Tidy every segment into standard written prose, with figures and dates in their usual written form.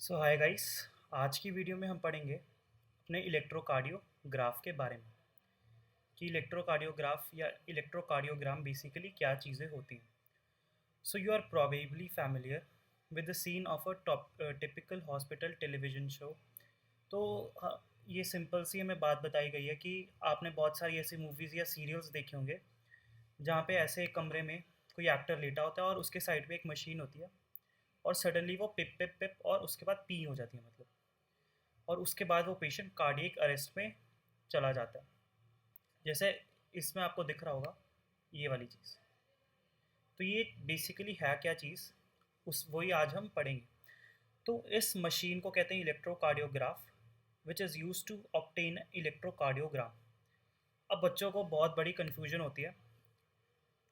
सो hi guys. आज की video में हम पढ़ेंगे अपने इलेक्ट्रोकार्डियोग्राफ के बारे में कि इलेक्ट्रोकार्डियोग्राफ या इलेक्ट्रोकार्डियोग्राम बेसिकली क्या चीज़ें होती हैं। So you are probably familiar with the scene of a typical hospital television show. तो ये सिंपल सी हमें बात बताई गई है कि आपने बहुत सारी ऐसी मूवीज़ या सीरियल्स देखे होंगे जहाँ पे ऐसे एक कमरे में कोई एक्टर लेटा होता है और उसके साइड में एक मशीन होती है और सडनली वो पिप पिप पिप और उसके बाद पी हो जाती है, मतलब, और उसके बाद वो पेशेंट कार्डियक अरेस्ट में चला जाता है। जैसे इसमें आपको दिख रहा होगा ये वाली चीज़। तो ये बेसिकली है क्या चीज़, उस वही आज हम पढ़ेंगे। तो इस मशीन को कहते हैं electrocardiograph, which is use to obtain electrocardiogram. अब बच्चों को बहुत बड़ी कन्फ्यूजन होती है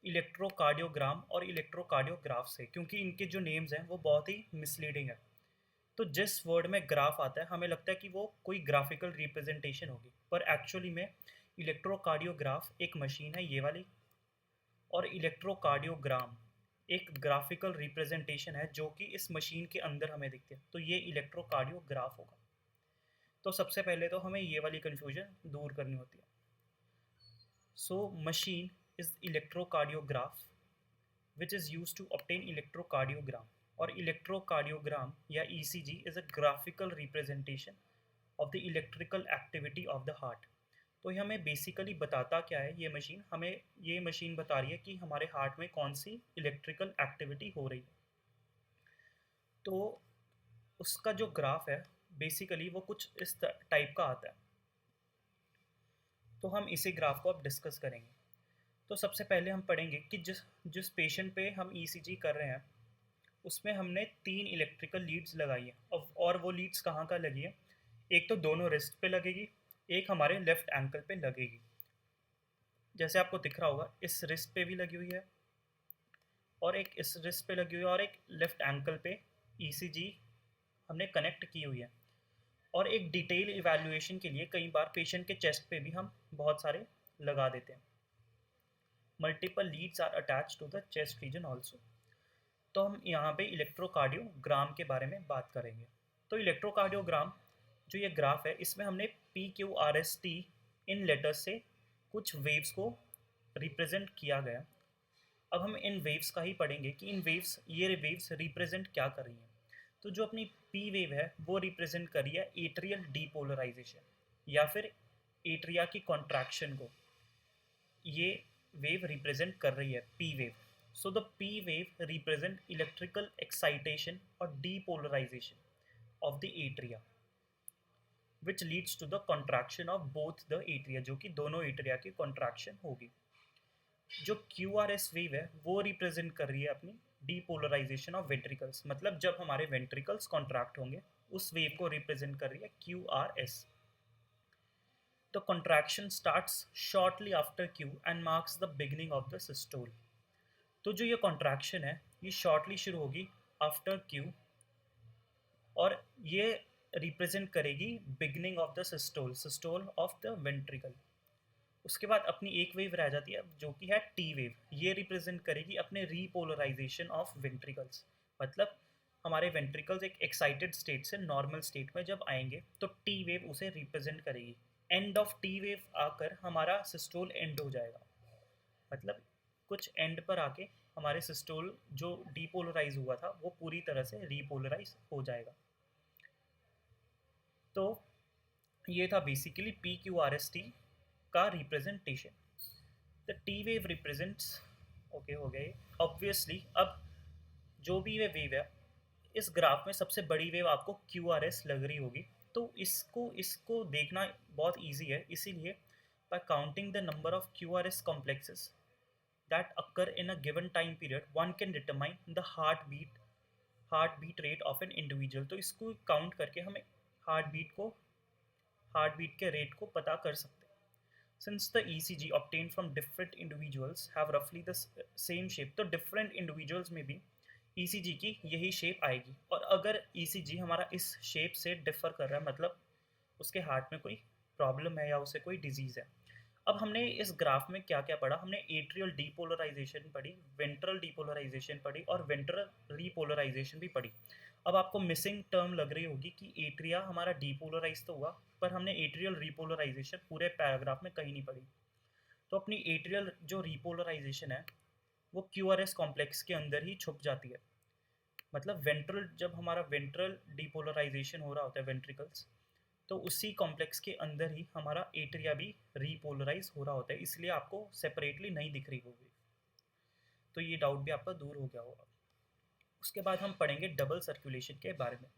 इलेक्ट्रोकार्डियोग्राम और इलेक्ट्रोकार्डियोग्राफ से, क्योंकि इनके जो नेम्स हैं वो बहुत ही मिसलीडिंग है। तो जिस वर्ड में ग्राफ आता है हमें लगता है कि वो कोई ग्राफिकल रिप्रेजेंटेशन होगी, पर एक्चुअली में इलेक्ट्रोकार्डियोग्राफ एक मशीन है ये वाली, और इलेक्ट्रोकार्डियोग्राम एक ग्राफिकल रिप्रेजेंटेशन है जो कि इस मशीन के अंदर हमें दिखती है। तो ये इलेक्ट्रोकार्डियोग्राफ होगा। तो सबसे पहले तो हमें ये वाली कन्फ्यूजन दूर करनी होती है। So machine is electrocardiograph which is used to obtain electrocardiogram, और इलेक्ट्रोकार्डियोग्राम या ECG is a graphical representation of the electrical activity of the heart। तो ये हमें बेसिकली बताता क्या है, ये मशीन बता रही है कि हमारे हार्ट में कौन सी इलेक्ट्रिकल एक्टिविटी हो रही है। तो उसका जो ग्राफ है बेसिकली वो कुछ इस टाइप का आता है। तो हम इसी ग्राफ को अब डिस्कस करेंगे। तो सबसे पहले हम पढ़ेंगे कि जिस जिस पेशेंट पे हम ECG कर रहे हैं उसमें हमने 3 इलेक्ट्रिकल लीड्स लगाई हैं। अब और वो लीड्स कहाँ कहाँ लगी है, एक तो दोनों रिस्ट पे लगेगी, एक हमारे लेफ्ट एंकल पे लगेगी। जैसे आपको दिख रहा होगा इस रिस्ट पे भी लगी हुई है और एक इस रिस्ट पे लगी हुई है और एक लेफ्ट एंकल पे ECG हमने कनेक्ट की हुई है। और एक डिटेल इवैल्यूएशन के लिए कई बार पेशेंट के चेस्ट पे भी हम बहुत सारे लगा देते हैं। Multiple leads are attach to the chest region also. तो हम यहाँ पे इलेक्ट्रोकार्डियोग्राम के बारे में बात करेंगे। तो इलेक्ट्रोकार्डियोग्राम जो ये ग्राफ है इसमें हमने PQRST इन लेटर्स से कुछ वेव्स को रिप्रेजेंट किया गया। अब हम इन वेव्स का ही पढ़ेंगे कि ये वेव्स रिप्रेजेंट क्या कर रही हैं। तो जो अपनी P वेव है वो रिप्रेजेंट कर रही है एट्रियल डीपोलराइजेशन या फिर एट्रिया की कॉन्ट्रैक्शन को। ये वेव रिप्रेजेंट कर रही है P wave. So the P wave represent electrical excitation or depolarization of the atria, which leads to the contraction of both the atria, जो कि दोनों एट्रिया की contraction होगी। जो QRS वेव है वो रिप्रेजेंट कर रही है अपनी डीपोलराइजेशन ऑफ वेंट्रिकल्स, मतलब जब हमारे वेंट्रिकल्स कॉन्ट्रैक्ट होंगे उस वेव को रिप्रेजेंट कर रही है QRS। The contraction starts shortly after Q and marks the beginning of the systole। तो जो ये कॉन्ट्रैक्शन है ये शॉर्टली शुरू होगी आफ्टर क्यू और ये रिप्रेजेंट करेगी beginning of the systole of the ventricle. उसके बाद अपनी एक वेव रह जाती है जो कि है टी वेव। ये रिप्रेजेंट करेगी अपने रीपोलराइजेशन ऑफ वेंट्रिकल्स, मतलब हमारे वेंट्रिकल्स एक एक्साइटेड स्टेट से नॉर्मल स्टेट में जब आएंगे तो टी वेव उसे रिप्रेजेंट करेगी। एंड ऑफ टी वेव आकर हमारा सिस्टोल एंड हो जाएगा, मतलब कुछ एंड पर आके हमारे सिस्टोल जो डीपोलराइज हुआ था वो पूरी तरह से रीपोलराइज हो जाएगा। तो ये था बेसिकली PQRST का representation. The T wave represents, okay हो गए ऑब्वियसली। अब जो भी वे वेव है इस ग्राफ में सबसे बड़ी वेव आपको QRS लग रही होगी। तो इसको इसको देखना बहुत ईजी है, इसीलिए bye counting the number of QRS complexes that occur in a given time period, one can determine the heartbeat rate of an individual। तो इसको काउंट करके हमें हार्ट बीट के रेट को पता कर सकते हैं। Since the ECG obtained from different individuals have roughly the same shape, तो different individuals में भी ECG की यही शेप आएगी। और अगर ECG हमारा इस शेप से डिफर कर रहा है, मतलब उसके हार्ट में कोई प्रॉब्लम है या उसे कोई डिजीज़ है। अब हमने इस ग्राफ में क्या क्या पढ़ा, हमने एट्रियल डीपोलराइजेशन पढ़ी, वेंट्रल डीपोलराइजेशन पढ़ी और वेंट्रल रीपोलराइजेशन भी पढ़ी। अब आपको मिसिंग टर्म लग रही होगी कि एट्रिया हमारा डीपोलराइज तो हुआ, पर हमने एट्रियल रिपोलराइजेशन पूरे पैराग्राफ में कहीं नहीं पढ़ी। तो अपनी एट्रियल जो रिपोलराइजेशन है वो क्यूआरएस कॉम्प्लेक्स के अंदर ही छुप जाती है। मतलब वेंट्रल, जब हमारा वेंट्रल डीपोलराइजेशन हो रहा होता है वेंट्रिकल्स, तो उसी कॉम्प्लेक्स के अंदर ही हमारा एट्रिया भी रिपोलराइज हो रहा होता है, इसलिए आपको सेपरेटली नहीं दिख रही होगी। तो ये डाउट भी आपका दूर हो गया होगा। उसके बाद हम पढ़ेंगे डबल सर्कुलेशन के बारे में।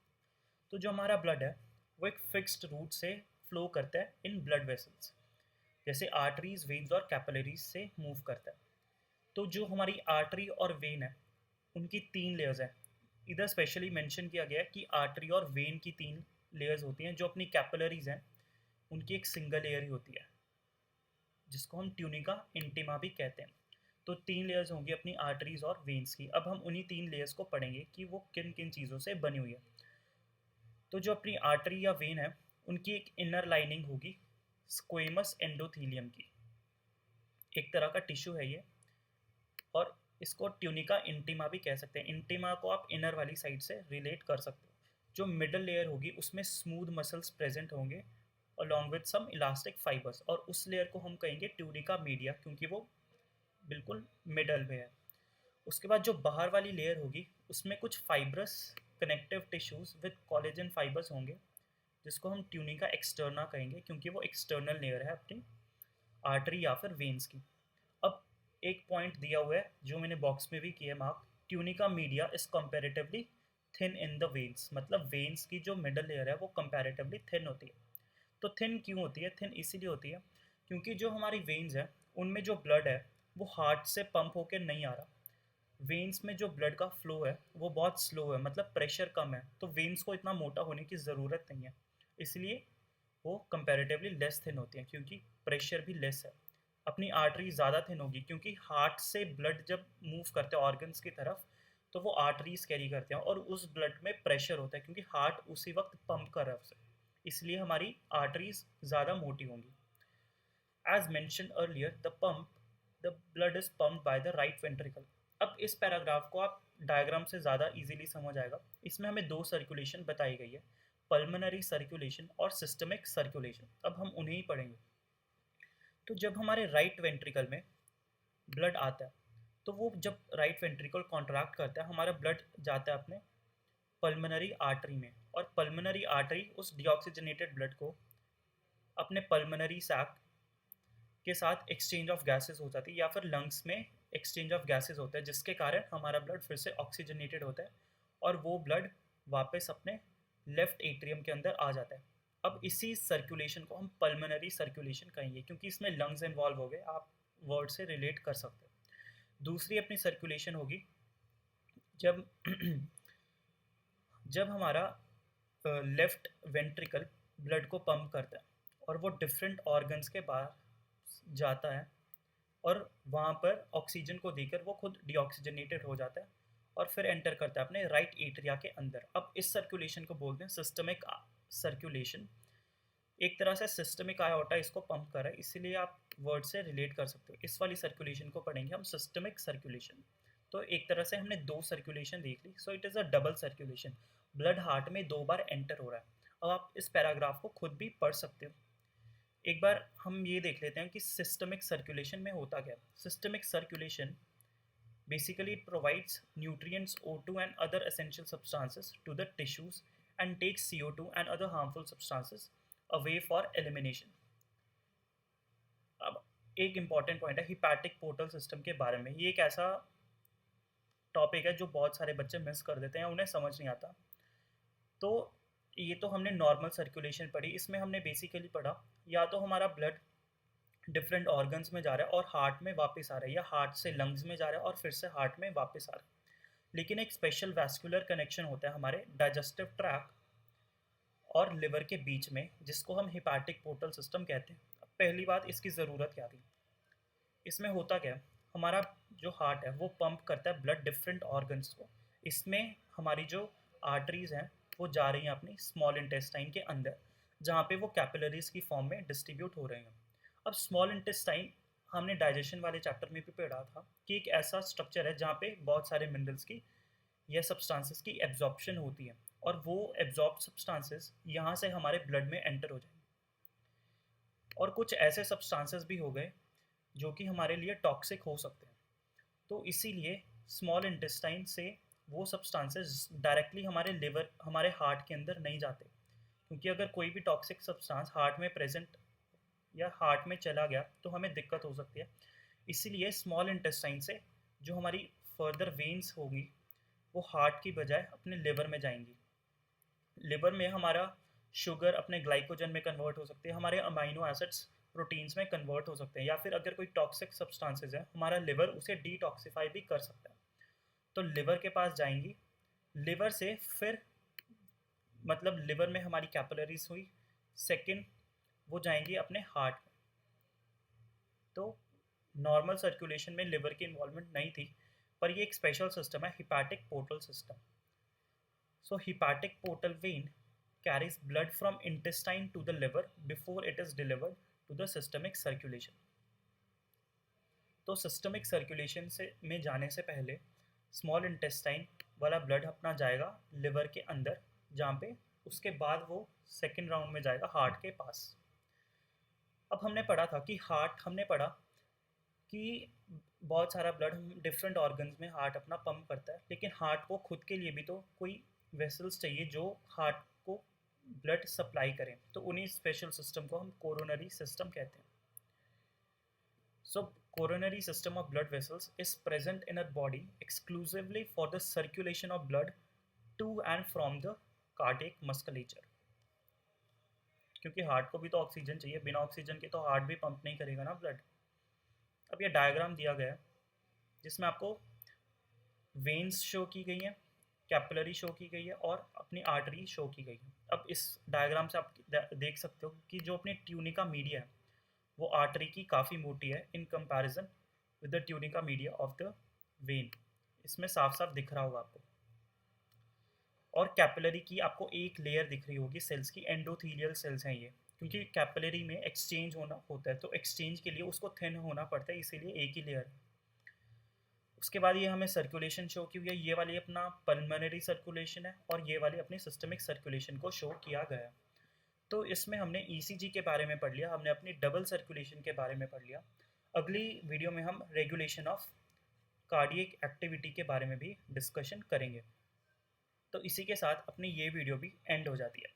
तो जो हमारा ब्लड है वो एक फिक्स्ड रूट से फ्लो करता है इन ब्लड वेसल्स, जैसे आर्टरीज, वेन्स और कैपिलरीज से मूव करता है। तो जो हमारी आर्टरी और वेन है उनकी तीन लेयर्स हैं। इधर स्पेशली मेंशन किया गया है कि आर्टरी और वेन की तीन लेयर्स होती हैं। जो अपनी कैपिलरीज हैं उनकी एक सिंगल लेयर ही होती है, जिसको हम ट्यूनिका इंटिमा भी कहते हैं। तो तीन लेयर्स होंगी अपनी आर्टरीज और वेन्स की। अब हम उन्हीं तीन लेयर्स को पढ़ेंगे कि वो किन किन चीज़ों से बनी हुई है। तो जो अपनी आर्टरी या वेन है उनकी एक इनर लाइनिंग होगी स्क्वेमस एंडोथीलियम की, एक तरह का टिश्यू है ये, और इसको ट्यूनिका इंटिमा भी कह सकते हैं। इंटिमा को आप इनर वाली साइड से रिलेट कर सकते हो। जो मिडल लेयर होगी उसमें स्मूथ मसल्स प्रेजेंट होंगे along with some elastic fibres, और उस लेयर को हम कहेंगे ट्यूनिका मीडिया, क्योंकि वो बिल्कुल मिडल में है। उसके बाद जो बाहर वाली लेयर होगी उसमें कुछ fibrous connective tissues with collagen fibres होंगे, जिसको हम ट्यूनिका एक्सटर्ना कहेंगे, क्योंकि वो एक्सटर्नल लेयर है अपनी आर्टरी या फिर वेन्स की। अब एक पॉइंट दिया हुआ है जो मैंने बॉक्स में भी किया mark, tunica media is comparatively thin in the veins. मतलब वेन्स की जो मिडल लेयर है वो कंपैरेटिवली थिन होती है। तो थिन क्यों होती है? थिन इसीलिए होती है क्योंकि जो हमारी वेन्स है उनमें जो ब्लड है वो हार्ट से पंप होकर नहीं आ रहा। वेन्स में जो ब्लड का फ्लो है वो बहुत स्लो है, मतलब प्रेशर कम है, तो वेन्स को इतना मोटा होने की ज़रूरत नहीं है, इसलिए वो कंपैरेटिवली लेस थिन होती हैं, क्योंकि प्रेशर भी लेस है। अपनी आर्टरी ज़्यादा थिन होगी क्योंकि हार्ट से ब्लड जब मूव करते हैं ऑर्गन्स की तरफ तो वो आर्टरीज कैरी करते हैं, और उस ब्लड में प्रेशर होता है क्योंकि हार्ट उसी वक्त पंप कर रहा है उसे, इसलिए हमारी आर्टरीज ज़्यादा मोटी होंगी। As mentioned earlier, the blood is pumped by the right ventricle. अब इस पैराग्राफ को आप डायग्राम से ज़्यादा इजीली समझ आएगा। इसमें हमें दो सर्कुलेशन बताई गई है, पल्मोनरी सर्कुलेशन और सिस्टमिक सर्कुलेशन। अब हम उन्हें ही पढ़ेंगे। तो जब हमारे राइट वेंट्रिकल में ब्लड आता है तो वो जब राइट वेंट्रिकल कॉन्ट्रैक्ट करता है हमारा ब्लड जाता है अपने पल्मोनरी आर्टरी में, और पल्मोनरी आर्टरी उस डीऑक्सीजनेटेड ब्लड को अपने पल्मोनरी सैक के साथ एक्सचेंज ऑफ गैसेस हो जाती है, या फिर लंग्स में एक्सचेंज ऑफ गैसेस होता है, जिसके कारण हमारा ब्लड फिर से ऑक्सीजनेटेड होता है और वो ब्लड वापस अपने लेफ्ट एट्रियम के अंदर आ जाता है। अब इसी सर्कुलेशन को हम पल्मोनरी सर्कुलेशन कहेंगे, क्योंकि इसमें लंग्स इन्वॉल्व हो गए, आप वर्ड से रिलेट कर सकते हो। दूसरी अपनी सर्कुलेशन होगी जब जब हमारा लेफ्ट वेंट्रिकल ब्लड को पंप करता है और वो डिफरेंट ऑर्गन्स के बाहर जाता है, और वहाँ पर ऑक्सीजन को देकर वो खुद डीऑक्सीजनेटेड हो जाता है और फिर एंटर करता है अपने राइट एट्रिया के अंदर। अब इस सर्कुलेशन को बोलते हैं सिस्टमिक सर्कुलेशन। एक तरह से सिस्टमिक आयोटा इसको पंप कर रहा है, इसीलिए आप वर्ड से रिलेट कर सकते हो। इस वाली सर्कुलेशन को पढ़ेंगे हम सिस्टमिक सर्कुलेशन। तो एक तरह से हमने दो सर्कुलेशन देख ली, so it is a double circulation. Blood heart में दो बार एंटर हो रहा है। अब आप इस पैराग्राफ को खुद भी पढ़ सकते हो। एक बार हम ये देख लेते हैं कि सिस्टमिक सर्कुलेशन में होता क्या है। Systemic circulation basically it provides nutrients, O2 and other essential substances to the tissues and takes CO2 and other harmful substances away for elimination. अब एक इम्पॉर्टेंट पॉइंट है हिपैटिक पोर्टल सिस्टम के बारे में। ये एक ऐसा टॉपिक है जो बहुत सारे बच्चे मिस कर देते हैं, उन्हें समझ नहीं आता। तो ये तो हमने नॉर्मल सर्कुलेशन पढ़ी, इसमें हमने बेसिकली पढ़ा या तो हमारा ब्लड डिफरेंट ऑर्गन्स में जा रहा है और हार्ट में वापस आ रहा है, या हार्ट से लंग्स में जा रहा है और फिर से हार्ट में वापस आ रहा है। लेकिन एक स्पेशल वैस्कुलर कनेक्शन होता है हमारे डाइजेस्टिव ट्रैक और लिवर के बीच में, जिसको हम हिपैटिक पोर्टल सिस्टम कहते हैं। अब पहली बात, इसकी ज़रूरत क्या थी? इसमें होता क्या है, हमारा जो हार्ट है वो पंप करता है ब्लड डिफरेंट ऑर्गन्स को। इसमें हमारी जो आर्टरीज हैं वो जा रही हैं अपनी स्मॉल इंटेस्टाइन के अंदर, जहाँ पे वो कैपिलरीज की फॉर्म में डिस्ट्रीब्यूट हो रहे हैं। अब स्मॉल इंटेस्टाइन हमने डाइजेशन वाले चैप्टर में भी पढ़ा था कि एक ऐसा स्ट्रक्चर है जहाँ पे बहुत सारे मिनरल्स की या सब्सटेंसेस की एब्जॉर्प्शन होती है, और वो एब्जॉर्ब सब्सटेंसेस यहाँ से हमारे ब्लड में एंटर हो जाएंगे। और कुछ ऐसे सब्सटेंसेस भी हो गए जो कि हमारे लिए टॉक्सिक हो सकते हैं। तो इसीलिए स्मॉल इंटेस्टाइन से वो सब्सटेंसेस डायरेक्टली हमारे लिवर, हमारे हार्ट के अंदर नहीं जाते, क्योंकि अगर कोई भी टॉक्सिक सब्सटेंस हार्ट में प्रेजेंट या हार्ट में चला गया तो हमें दिक्कत हो सकती है। इसीलिए स्मॉल इंटेस्टाइन से जो हमारी फर्दर वेन्स होंगी वो हार्ट की बजाय अपने लिवर में जाएंगी। लिवर में हमारा शुगर अपने ग्लाइकोजन में कन्वर्ट हो सकती है, हमारे अमाइनो एसिड्स प्रोटीन्स में कन्वर्ट हो सकते हैं, या फिर अगर कोई टॉक्सिक सब्सटेंसेस है हमारा लिवर उसे डिटॉक्सिफाई भी कर सकता है। तो लिवर के पास जाएंगी, लिवर से फिर मतलब लिवर में हमारी कैपिलरीज हुई, सेकंड वो जाएंगी अपने हार्ट में। तो नॉर्मल सर्कुलेशन में लिवर की इन्वॉल्वमेंट नहीं थी, पर ये एक स्पेशल सिस्टम है, hepatic portal system. So hepatic portal vein carries blood from intestine to the liver before it is delivered to the systemic circulation. तो सिस्टमिक सर्कुलेशन से में जाने से पहले स्मॉल इंटेस्टाइन वाला ब्लड अपना जाएगा लिवर के अंदर, जहाँ पे उसके बाद वो सेकेंड राउंड में जाएगा हार्ट के पास। अब हमने पढ़ा था कि हमने पढ़ा कि बहुत सारा ब्लड हम डिफरेंट ऑर्गन्स में हार्ट अपना पंप करता है, लेकिन हार्ट को खुद के लिए भी तो कोई वेसल्स चाहिए जो हार्ट को ब्लड सप्लाई करें, तो उन्हीं स्पेशल सिस्टम को हम कोरोनरी सिस्टम कहते हैं। So coronary system of blood vessels is present in a body exclusively for the circulation of blood to and from the cardiac musculature, क्योंकि हार्ट को भी तो ऑक्सीजन चाहिए, बिना ऑक्सीजन के तो हार्ट भी पंप नहीं करेगा ना ब्लड। अब ये डायग्राम दिया गया है जिसमें आपको वेन्स शो की गई हैं, कैपिलरी शो की गई है और अपनी आर्टरी शो की गई है। अब इस डायग्राम से आप देख सकते हो कि जो अपनी ट्यूनिका मीडिया है वो आर्टरी की काफ़ी मोटी है in comparison with the tunica media of the when. इसमें साफ साफ दिख रहा होगा आपको। और कैपिलरी की आपको एक लेयर दिख रही होगी सेल्स की, एंडोथीलियल सेल्स हैं ये, क्योंकि कैपिलरी में एक्सचेंज होना होता है, तो एक्सचेंज के लिए उसको थिन होना पड़ता है, इसीलिए एक ही लेयर है। उसके बाद ये हमें सर्कुलेशन शो की हुई है, ये वाली अपना पल्मोनरी सर्कुलेशन है और ये वाली अपनी सिस्टमिक सर्कुलेशन को शो किया गया है। तो इसमें हमने ईसीजी के बारे में पढ़ लिया, हमने अपनी डबल सर्कुलेशन के बारे में पढ़ लिया। अगली वीडियो में हम रेगुलेशन ऑफ कार्डियक एक्टिविटी के बारे में भी डिस्कशन करेंगे। तो इसी के साथ अपनी ये वीडियो भी एंड हो जाती है।